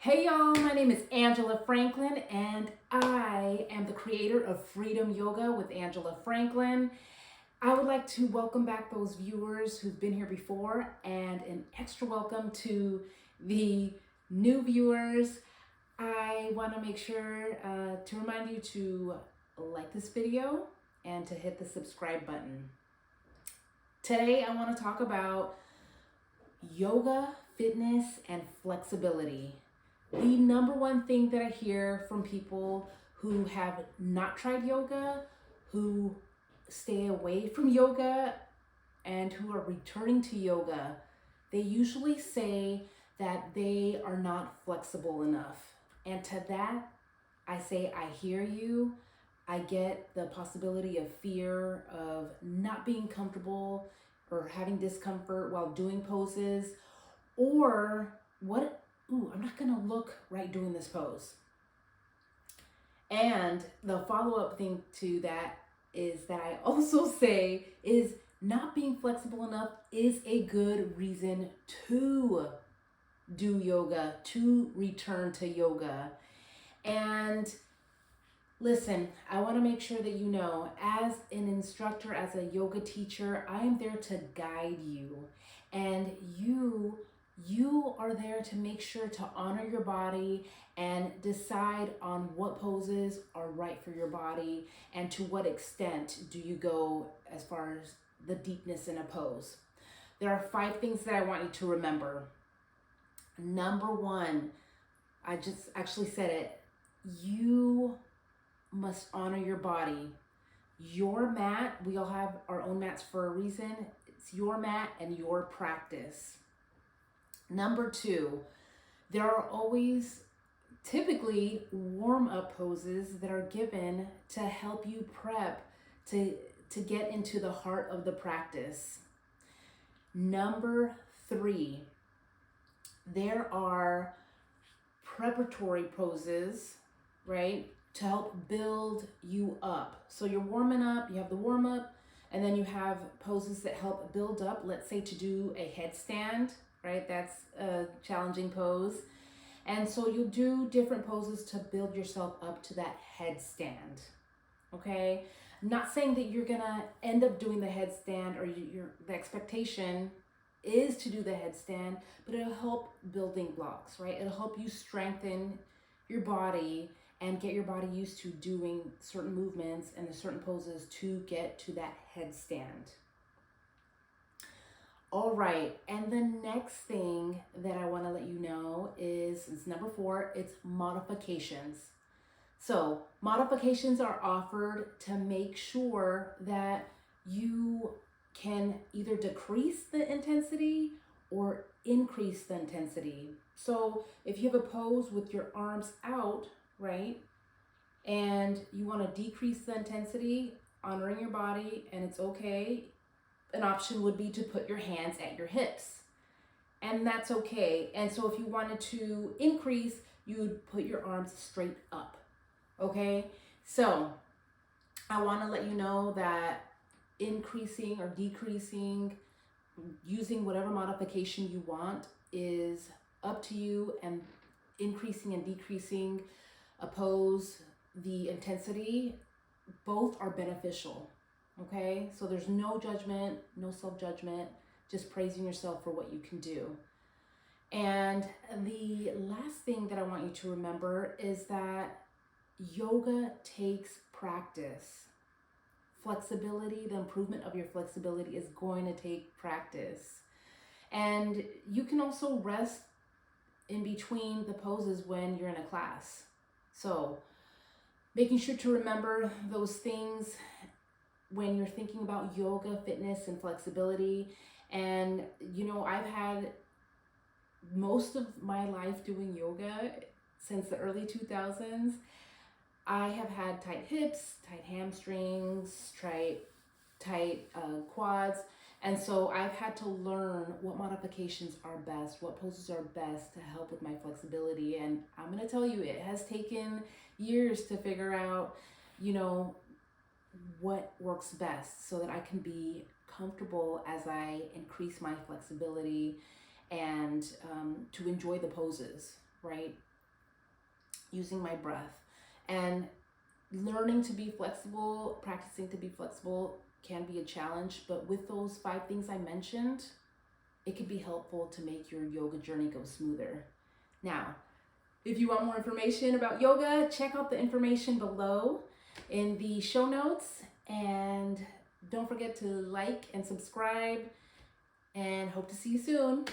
Hey y'all, my name is Angela Franklin and I am the creator of Freedom Yoga with Angela Franklin. I would like to welcome back those viewers who've been here before and an extra welcome to the new viewers. I want to make sure to remind you to like this video and to hit the subscribe button. Today I want to talk about yoga, fitness, and flexibility. The number one thing that I hear from people who have not tried yoga, who stay away from yoga, and who are returning to yoga, they usually say that they are not flexible enough. And to that, I say, I hear you. I get the possibility of fear of not being comfortable or having discomfort while doing poses, or what, ooh, I'm not gonna look right doing this pose. And the follow-up thing to that is that I also say is not being flexible enough is a good reason to do yoga, to return to yoga. And listen, I want to make sure that you know, as an instructor, as a yoga teacher, I am there to guide you. And you are there to make sure to honor your body and decide on what poses are right for your body and to what extent do you go as far as the deepness in a pose. There are 5 things that I want you to remember. Number 1, I just actually said it. You must honor your body. Your mat, we all have our own mats for a reason. It's your mat and your practice. Number 2, there are always typically warm-up poses that are given to help you prep to get into the heart of the practice. Number 3, there are preparatory poses, right, to help build you up. So you're warming up, you have the warm up, and then you have poses that help build up. Let's say to do a headstand, right? That's a challenging pose. And so you'll do different poses to build yourself up to that headstand, okay? Not saying that you're gonna end up doing the headstand or the expectation is to do the headstand, but it'll help building blocks, right? It'll help you strengthen your body and get your body used to doing certain movements and the certain poses to get to that headstand. All right, and the next thing that I want to let you know is number 4, it's modifications. So modifications are offered to make sure that you can either decrease the intensity or increase the intensity. So if you have a pose with your arms out, right, and you want to decrease the intensity, honoring your body, and it's okay, an option would be to put your hands at your hips. And that's okay. And so if you wanted to increase, you would put your arms straight up. Okay? So I want to let you know that increasing or decreasing, using whatever modification you want is up to you, and increasing and decreasing a pose, the intensity, both are beneficial. Okay? So there's no judgment, no self-judgment, just praising yourself for what you can do. And the last thing that I want you to remember is that yoga takes practice. Flexibility, the improvement of your flexibility is going to take practice. And you can also rest in between the poses when you're in a class. So making sure to remember those things when you're thinking about yoga, fitness, and flexibility. And you know, I've had most of my life doing yoga since the early 2000s. I have had tight hips, tight hamstrings, tight quads. And so I've had to learn what modifications are best, what poses are best to help with my flexibility. And I'm going to tell you, it has taken years to figure out, you know, what works best so that I can be comfortable as I increase my flexibility and to enjoy the poses, right? using my breath. And learning to be flexible, practicing to be flexible can be a challenge, but with those 5 things I mentioned, it can be helpful to make your yoga journey go smoother. Now, if you want more information about yoga, check out the information below in the show notes, and don't forget to like and subscribe, and hope to see you soon.